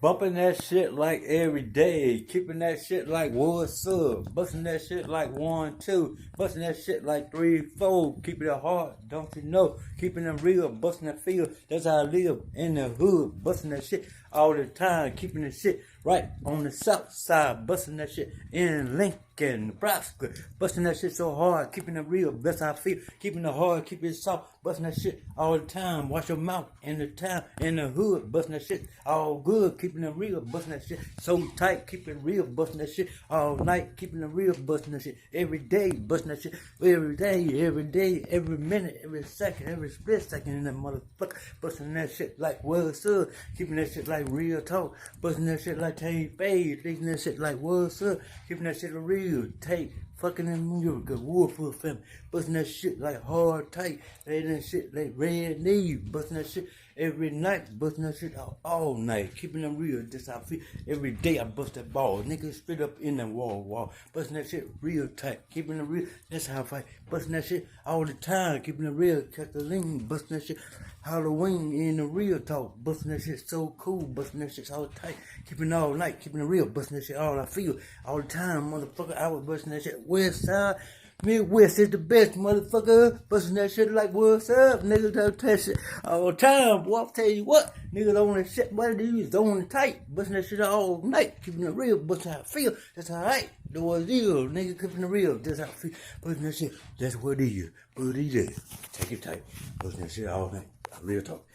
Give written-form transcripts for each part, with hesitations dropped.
Bumping that shit like every day. Keeping that shit like what's up. Busting that shit like 1, 2. Busting that shit like 3, 4. Keeping it hard, don't you know? Keeping it real, busting that feel. That's how I live in the hood. Busting that shit all the time. Keeping the shit right on the south side. Busting that shit in Lincoln, Nebraska. Busting that shit so hard. Keeping it real, that's how I feel. Keeping it hard, keeping it soft. Busting that shit all the time. Watch your mouth in the town, in the hood. Busting that shit all good. Keeping it real, busting that shit so tight. Keeping it real, busting that shit all night. Keeping it real, busting that shit every day. Busting that shit every day, every minute, every second, every split second in that motherfucker. Busting that shit like what's up. Keeping that shit like real talk. Busting that shit like Tay Fade. Keeping that shit like what's up. Keeping that shit real tight. Fucking in New York, a Woodford family. Busting that shit like hard tight. Laying that shit like red knee. Busting that shit every night. Busting that shit all night. Keeping them real. That's how I feel. Every day I bust that ball. Niggas straight up in that wall. Busting that shit real tight. Keeping it real. That's how I fight. Busting that shit all the time. Keeping it real. Cataline. Busting that shit. Halloween in the real talk. Busting that shit so cool. Busting that shit all tight. Keeping it all night. Keeping it real. Busting that shit all I feel. All the time, motherfucker. I was busting that shit. West side. Midwest is the best, motherfucker. Busting that shit like what's up, niggas. Don't touch it all the time, boy. I'll tell you what, niggas on that shit, what they use, on the tight. Busting that shit all night, keeping it real. Busting how I feel, that's how I do what it is, nigga. Keeping it real, that's how I feel. Busting that shit, that's what it is. But it is. Take it tight. Busting that shit all night. Real talk.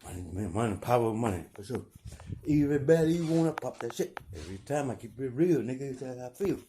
Money, power of money, for sure. Everybody wanna pop that shit. Every time I keep it real, nigga, that's how I feel.